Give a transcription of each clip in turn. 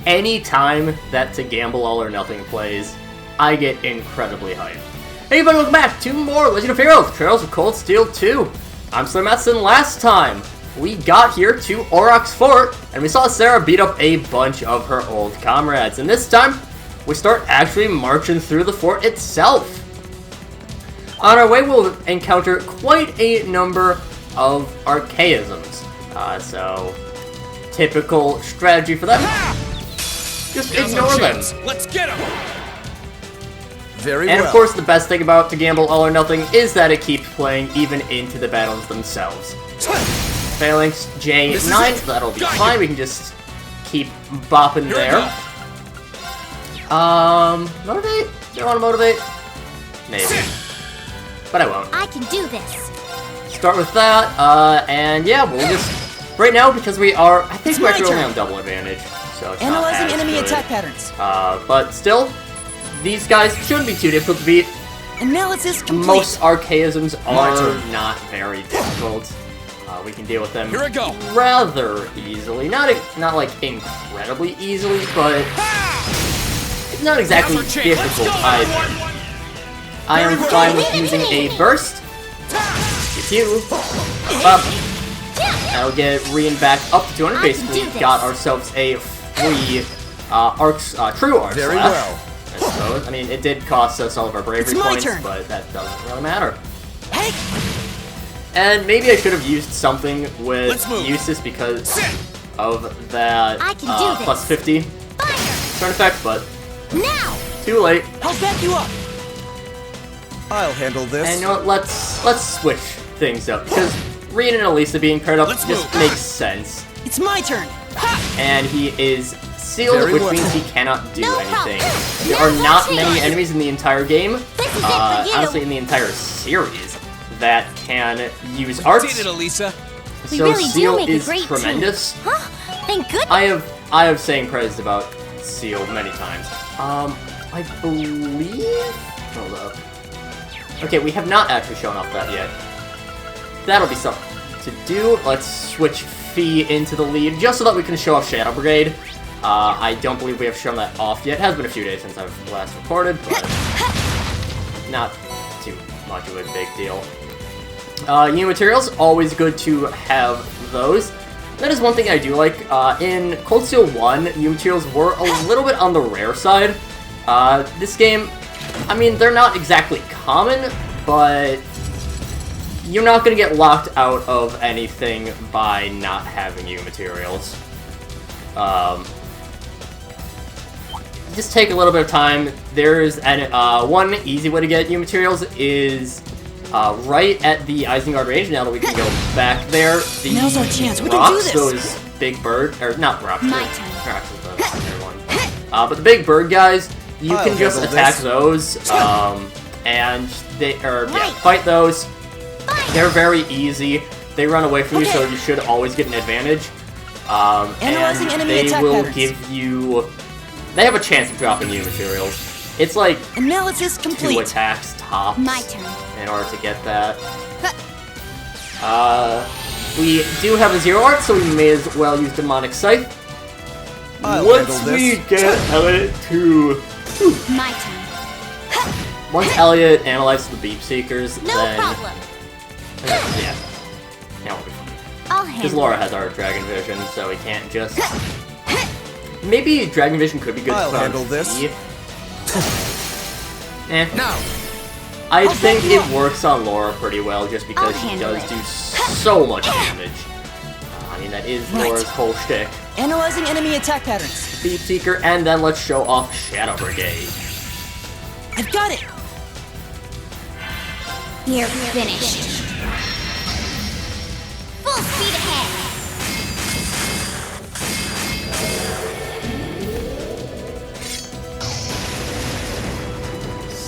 any time that To Gamble All or Nothing plays, I get incredibly hyped. Hey everybody, welcome back to more Legend of Heroes, Trails of Cold Steel 2. I'm SlayerMathis, and last time we got here to Aurochs Fort, and we saw Sarah beat up a bunch of her old comrades. And this time, we start actually marching through the fort itself. On our way, we'll encounter quite a number of archaisms. So, typical strategy for them. Just ignore them. Let's get them. And of course, the best thing about To Gamble All or Nothing is that it keeps playing even into the battles themselves. Phalanx J9, that'll be fine. We can just keep bopping there. Motivate? Do I want to motivate? Maybe. But I won't. I can do this. Start with that, and yeah, we'll just... Right now, because we are... I think we're actually only on double advantage, so it's Analyzing not as enemy good. attack patterns. But still, these guys shouldn't be too difficult to beat. Analysis complete. Most archaisms are not very difficult. We can deal with them Here I go. rather easily. Not like incredibly easily, but it's not exactly difficult either. I am fine with using a burst. Pew. Up. That'll get Rian back up to 200. Basically, got ourselves a free true arc Very slash, well. I suppose. I mean, it did cost us all of our bravery points, turn. but that doesn't really matter. Hey. And maybe I should have used something with Let's move. Eustace because of that I can do this. plus 50 turn effect, but Now. too late. I'll back you up. I'll handle this. And you know what? Let's switch things up because Rian and Elisa being paired up Let's just move. makes sense. It's my turn. Ha! And he is sealed, Very which well. means he cannot do No anything. problem. There No are not more many chance. enemies in the entire game, This is it for you. honestly in the entire series, that can use arts. Did it, Elisa. We So really do Seal make a is great tremendous. team. Huh? Thank goodness. I have saying praise about Seal many times. I believe. Hold up. Okay, we have not actually shown off that yet. That'll be something to do. Let's switch Fee into the lead just so that we can show off Shadow Brigade. I don't believe we have shown that off yet. It has been a few days since I've last recorded, but not too much of a big deal. New materials, always good to have those. That is one thing I do like. In Cold Steel 1, new materials were a little bit on the rare side. This game, I mean, they're not exactly common, but you're not going to get locked out of anything by not having new materials. Just take a little bit of time. There's one easy way to get new materials is right at the Isengard range. Now that we can go back there, the Now's our chance. We can do rocks, this. those big bird, or not rocks, My but turn. rocks is the other one. But the big bird guys, you I'll can just handle attack this. those, and Right. fight those. They're very easy. They run away from you, so you should always get an advantage. Analyzing And enemy they attack will patterns. give you. They have a chance of dropping new materials. It's like Analysis 2 complete. attacks tops My turn. in order to get that. We do have a 0 art, so we may as well use Demonic Scythe. I'll Once handle we this. get Elliot to... My turn. Once Elliot analyzes the Beep Seekers, No then... problem. Yeah. That won't be fun. I'll Because handle Laura has our Dragon Vision, so we can't just... Maybe Dragon Vision could be good I'll to put on handle this. Fee. Eh. Now. I I'll think back you it up. works on Laura pretty well, just because I'll she handle does it. do so much damage. I mean, that is Right. Laura's whole shtick. Analyzing enemy attack patterns. Beep Seeker, and then let's show off Shadow Brigade. I've got it. You're finished. Full speed ahead.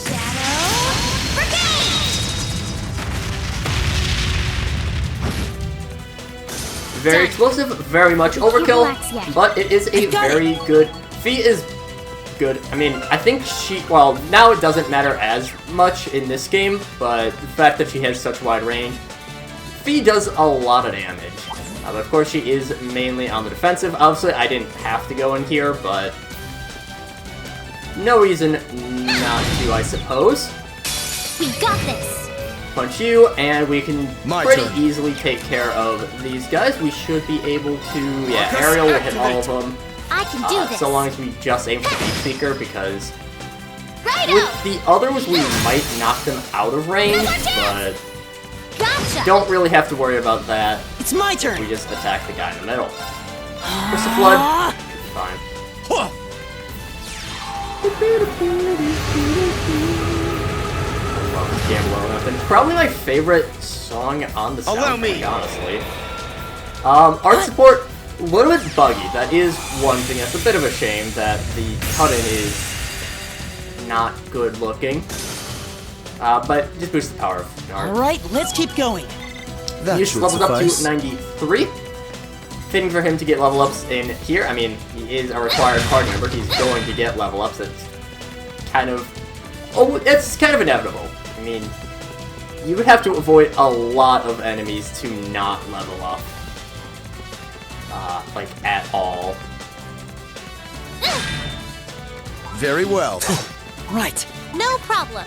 Shadow Brigade. Very explosive, very much overkill, relax yet. but it is a I've got very good... Fee is good. I mean, I think she... Well, now it doesn't matter as much in this game, but the fact that she has such wide range... Fee does a lot of damage. But of course, she is mainly on the defensive. Obviously, I didn't have to go in here, but no reason not to, I suppose. We got this. Punch you, and we can My pretty turn. easily take care of these guys. We should be able to, yeah, Aurochs, aerial will hit all of activate. them. I can do this. So long as we just aim for the Beat Seeker, because Righto. with the others, we might knock them out of range, but Gotcha. don't really have to worry about that. It's my We turn. just attack the guy in the middle. Where's the flood? Fine. Huh. I love this game well enough. And probably my favorite song on the Allow soundtrack, me. honestly. Art support, a little bit buggy. That is one thing. That's a bit of a shame that the cut-in is not good looking. But just boosts the power of art. Alright, let's keep going. That He's should leveled up to suffice. 93. Fitting for him to get level ups in here. I mean, he is a required party member. He's going to get level ups. That's kind of... Oh, it's kind of inevitable. I mean, you would have to avoid a lot of enemies to not level up. Like, at all. Very well. Right. No problem.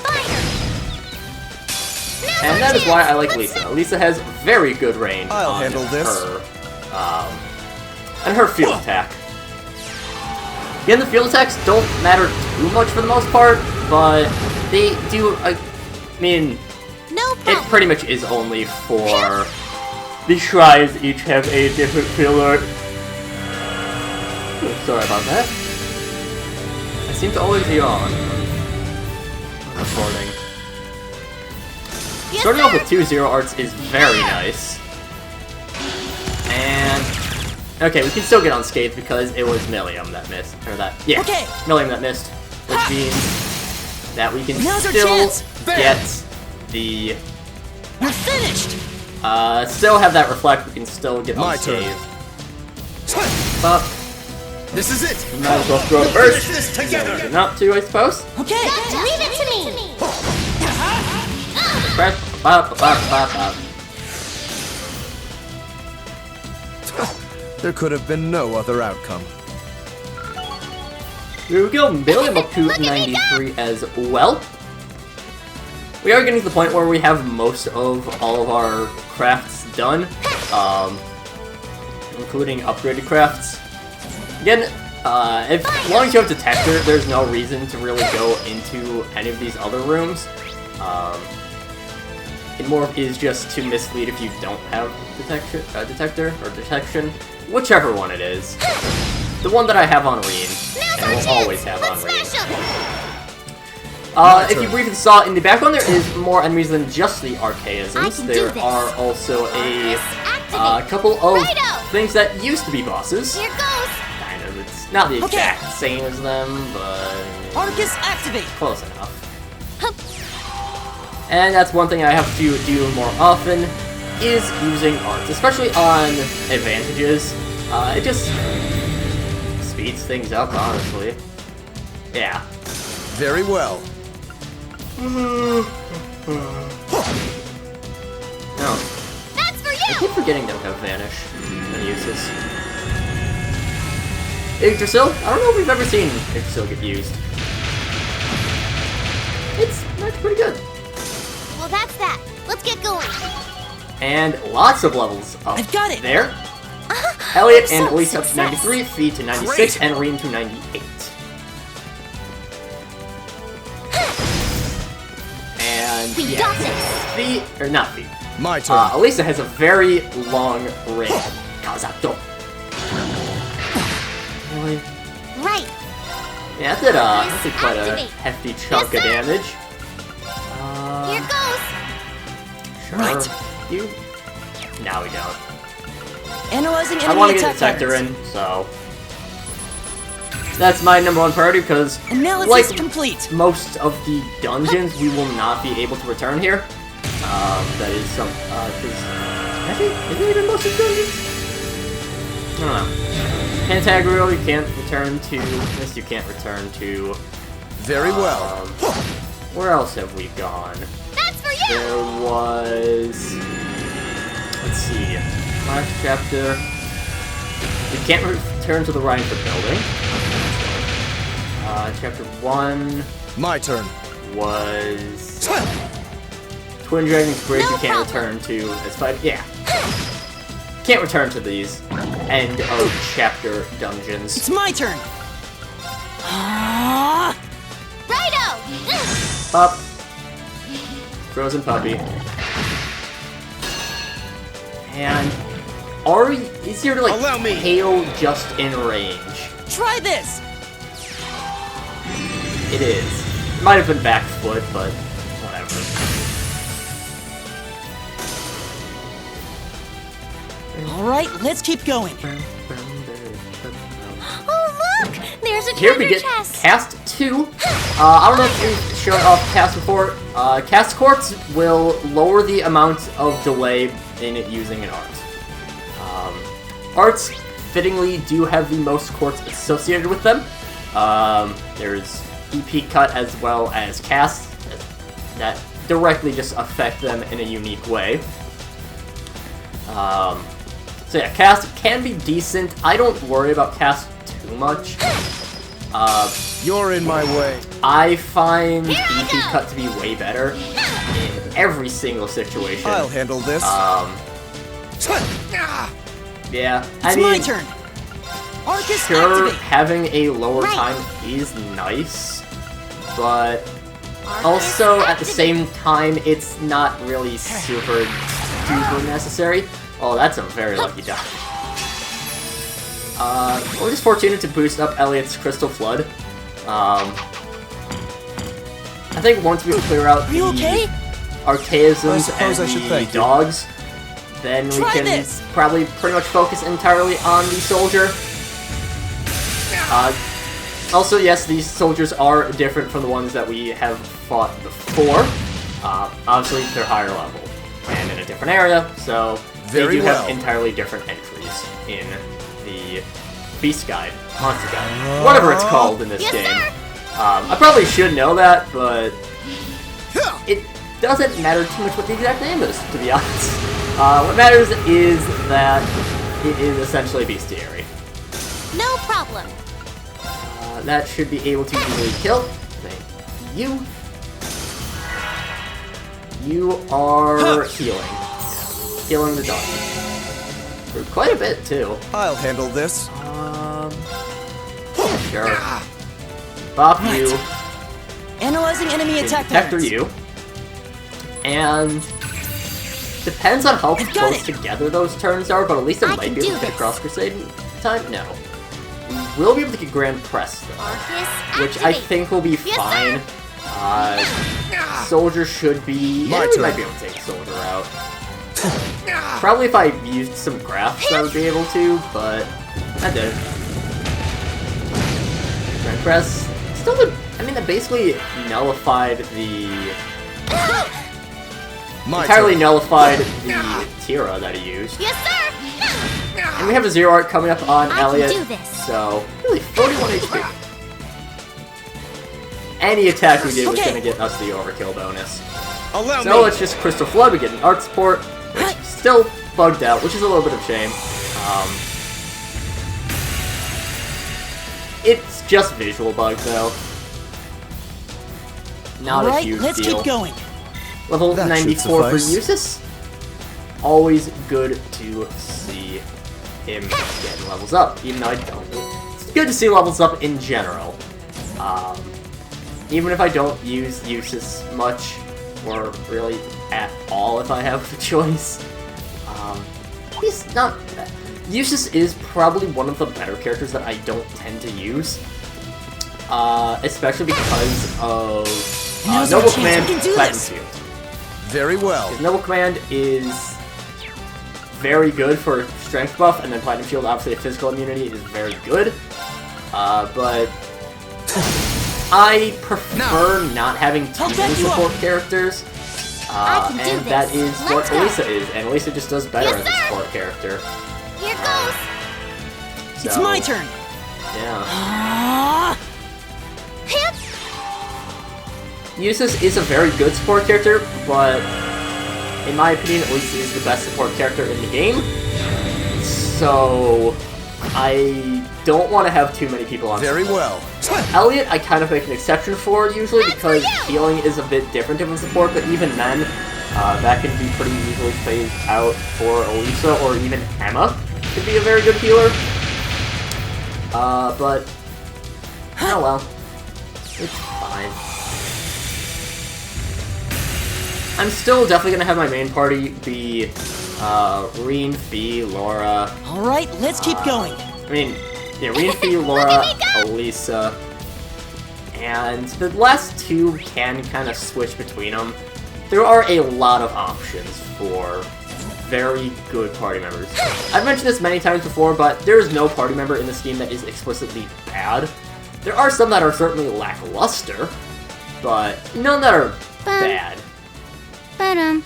Fire. And that is why I like Lisa. Lisa has very good range I'll on handle this. her, and her field attack. Again, the field attacks don't matter too much for the most part, but they do, I mean, No it problem. pretty much is only for... The shrines each have a different field art. Sorry about that. I seem to always yawn. Recording. Yes, Starting off sir. with 2-0 arts is very nice. And... Okay, we can still get unscathed because it was Millium that missed. Or that... Yeah, Okay. Millium that missed. Which Ha! means that we can Now's our still chance. get the... You're finished. Still have that reflect, we can still get My turn. unscathed. But, This is it. might as well throw it first. Finish this together. Not to, I suppose. Okay. Leave it to me. Press, bop, bop, bop, bop. There could have been no other outcome. Here we go, Millium up to 93 as well. We are getting to the point where we have most of all of our crafts done, including upgraded crafts. Again, as long as you have Detector, there's no reason to really go into any of these other rooms. It more is just to mislead if you don't have Detector or Detection, whichever one it is. The one that I have on Reen, and will always have on Reen. If you briefly saw in the background, there is more enemies than just the I Archaisms. can do There this. are also a Activate. couple of Righto. things that used to be bosses. Here goes. Kind of. It's not the Okay. exact same as them, but Arcus, activate. close enough. And that's one thing I have to do more often, is using arts, especially on advantages. It just speeds things up, honestly. Yeah. Very well. No. That's for I you. keep forgetting don't have Vanish and uses. Yggdrasil? I don't know if we've ever seen Yggdrasil get used. That's pretty good. Well, that's that. Let's get going. And lots of levels up I've got it. there. Elliot and So Elise up to success. 93, Fee to 96, Great. and Reen to 98. And We yeah, got this. Fee, or not Fee. My turn. Elisa has a very long range. Kazato. Really? Right. Yeah, that did quite a Activate. hefty chunk of Yes, sir. damage. Here goes. Sure. Right. You? No, we don't. Analyzing I enemy want to get attack Detector patterns. in, so... That's my #1 priority, because, Analysis like complete. most of the dungeons, we will not be able to return here. That is some... actually, is it even most of the dungeons? I don't know. Pantagruel, you can't return to... This you can't return to... Very well. Where else have we gone? That's for you. There was... let's see. Last chapter. We can't return to the Rhineford building. Chapter 1 My turn. was Twin Dragon's Bridge. No You can't problem. return to as fight. Yeah, can't return to these end of chapter dungeons. It's my turn. Ah, Righto! Up, frozen puppy, and is here to like Allow me. hail just in range. try this. It is. Might have been back foot, but whatever. All right, let's keep going. Oh, look! There's a Here we treasure get chest. Cast 2. I don't know if you've shown off Cast before. Cast Quartz will lower the amount of delay in it using an art. Arts, fittingly, do have the most quartz associated with them. There's EP Cut as well as Cast that directly just affect them in a unique way. So yeah, Cast can be decent. I don't worry about Cast too much. You're in my way. I find Here I EP go. Cut to be way better in every single situation. I'll handle this. Yeah, It's I mean, my turn. Arcus sure, activate. having a lower Right. time is nice, but Arcus also at the activate. same time, it's not really super duper necessary. Oh, that's a very lucky dodge. We're just fortunate to boost up Elliot's Crystal Flood. I think once we clear out Are you okay? Archaisms I suppose and I should the thank you. dogs, then we Try can this. probably pretty much focus entirely on the soldier. Also, yes, these soldiers are different from the ones that we have fought before. Obviously, they're higher level and in a different area, so Very they do well. have entirely different entries in the Beast Guide, Monster Guide, whatever it's called in this Yes, game. sir. I probably should know that, but it doesn't matter too much what the exact name is, to be honest. What matters is that it is essentially bestiary. No problem. That should be able to easily kill. Thank you. You are healing. Healing the dog. For quite a bit, too. I'll handle this. Sure. Bop Right. you. Analyzing enemy attack Protector patterns. you. And depends on how I've got close it. together those turns are, but at least I I might can be able do to get this. Cross Crusade in time. No. We will be able to get Grand Press, though. Arcus Which I activate. think will be Yes, fine. Soldier should be... My Yeah, we turn. might be able to take Soldier out. Probably if I used some graphs I would be able to, but I did. Grand Press. Still the... I mean, that basically nullified the... My entirely turn. nullified the Tira that he used. Yes, sir. And we have a zero art coming up on I can Elliot. do this. So, really, 41 HP. Any attack we did was Okay. going to get us the overkill bonus. Allow So me. it's just Crystal Flood, we get an art support, which is still bugged out, which is a little bit of shame. It's just visual bug though. Not All a right, huge let's deal. keep going. Level That should 94 for suffice. Usis. Always good to see him getting levels up, even though I don't. It's good to see levels up in general. Even if I don't use Usis much, or really at all if I have the choice. He's not... Usis is probably one of the better characters that I don't tend to use. Especially because of Now's our Noble chance, we Command, can do Platinum this. Shield. Very well. His Noble Command is very good for strength buff, and then Platinum Shield, obviously, a physical immunity is very good. But I prefer not having too I'll many back you up. support characters. I can do And this. that is what Let's go. Elisa is, and Elisa just does better Yes, as a sir. support character. Here goes. It's So, my turn. Yeah. Ah, Hip. Usis is a very good support character, but in my opinion, at least is the best support character in the game. So I don't want to have too many people on Very support. well. Elliot, I kind of make an exception for usually because healing is a bit different in support, but even then, that can be pretty easily phased out for Elisa or even Emma to be a very good healer. But oh well, it's fine. I'm still definitely gonna have my main party be Reen, Fee, Laura. All right, let's keep going. I mean, yeah, Reen, Fee, Laura, Elisa, and the last two can kind of switch between them. There are a lot of options for very good party members. I've mentioned this many times before, but there is no party member in this game that is explicitly bad. There are some that are certainly lackluster, but none that are bad. Ba-dum.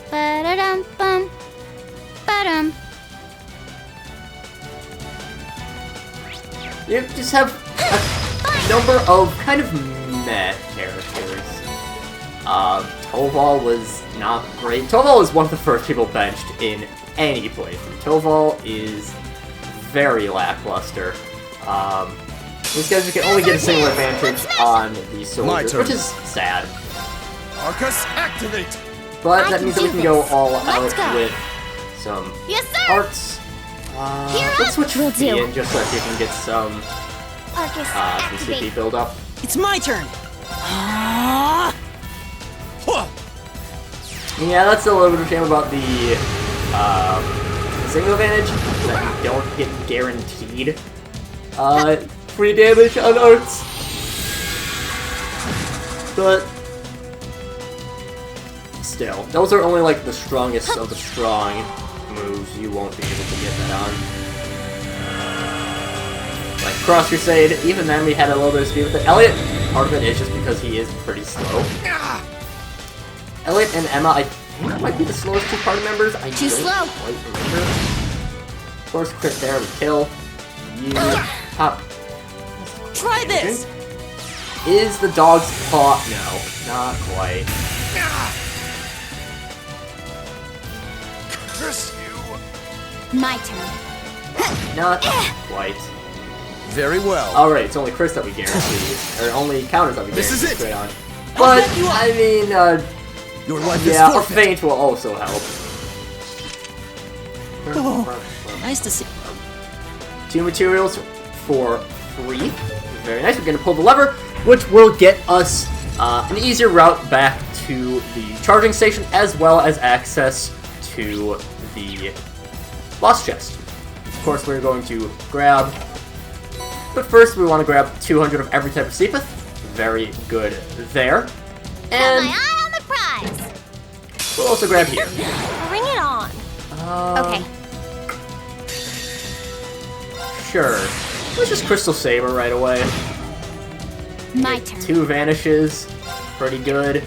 Ba-da-dum-bum. Ba-dum. You just have a number of kind of meh characters. Toval was not great. Toval is one of the first people benched in any playthrough. Toval is very lackluster. These guys can only get a single advantage on the soldiers, which is sad. Arcus, activate! But I that can means that we do can go this. all Let's out go. with some Yes, sir. arts. Here Let's up. switch Will Fee do. in just so that you can get some Arcus, CP activate. build up. It's my turn. Ah! Huh. Yeah, that's a little bit of a shame about the single advantage, that you don't get guaranteed free damage on arts. But still, those are only like the strongest of the strong moves. You won't be able to get that on. Like Cross Crusade, even then we had a little bit of speed with it. Elliot, part of it is just because he is pretty slow. Elliot and Emma, I think, might be the slowest two party members. I Too don't slow. quite remember. Of course, crit there, we kill. You pop. Try this. Is the dog's paw? No, not quite. Curse you! My turn. Not quite. Very well. Alright, it's only Chris that we guarantee. Or only counters that we This guarantee is it. straight on. But, get you up. I mean, Your life yeah, is a forfeit. feint will also help. Nice to see. 2 materials for free. Very nice. We're going to pull the lever, which will get us an easier route back to the charging station, as well as access to the boss chest. Of course, we're going to grab... But first, we want to grab 200 of every type of Seepeth. Very good there. Got And my eye on the prize. we'll also grab here. Bring it on. Okay. Sure. Let's just Crystal Saber right away. My turn. 2 vanishes. Pretty good.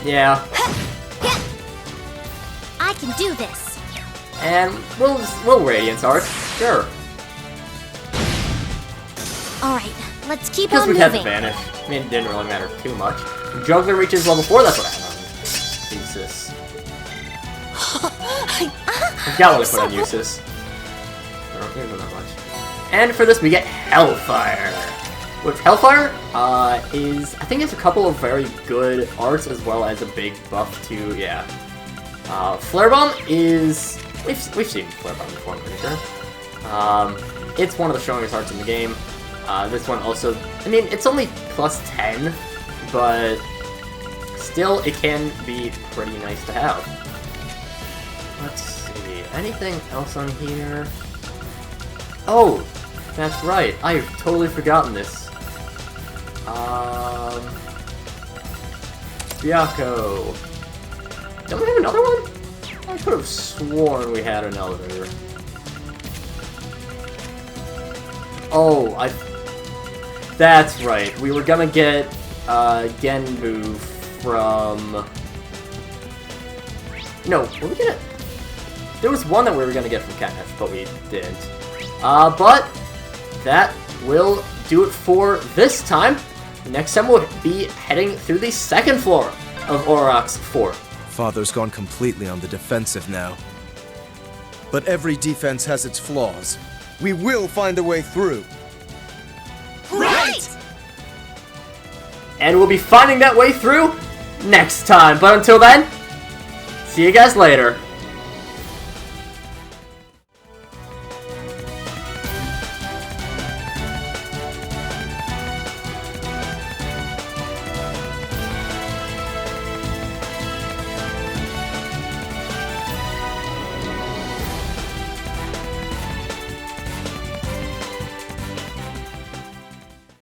Yeah. I can do this. And we'll Radiance Art. Sure. All right, let's keep Because on we had to moving. vanish. I mean, it didn't really matter too much. Juggler reaches level 4, that's what I had on Usis. I forgot what I put on Usis. Oh, here's not much. And for this, we get Hellfire. Which Hellfire is, I think it's a couple of very good arts as well as a big buff to, yeah. Flare Bomb is, we've seen Flare Bomb before, I'm pretty sure. It's one of the strongest arts in the game. This one also, I mean, it's only plus 10, but still, it can be pretty nice to have. Let's see, anything else on here? Oh, that's right, I've totally forgotten this. Byakko. Don't we have another one? I could have sworn we had an elevator. Oh, that's right. We were gonna get Genbu from... No, were we gonna... There was one that we were gonna get from Kenneth, but we didn't. But that will do it for this time. Next time we'll be heading through the second floor of Aurochs Fort. Father's gone completely on the defensive now. But every defense has its flaws. We will find a way through. Right! And we'll be finding that way through next time. But until then, see you guys later.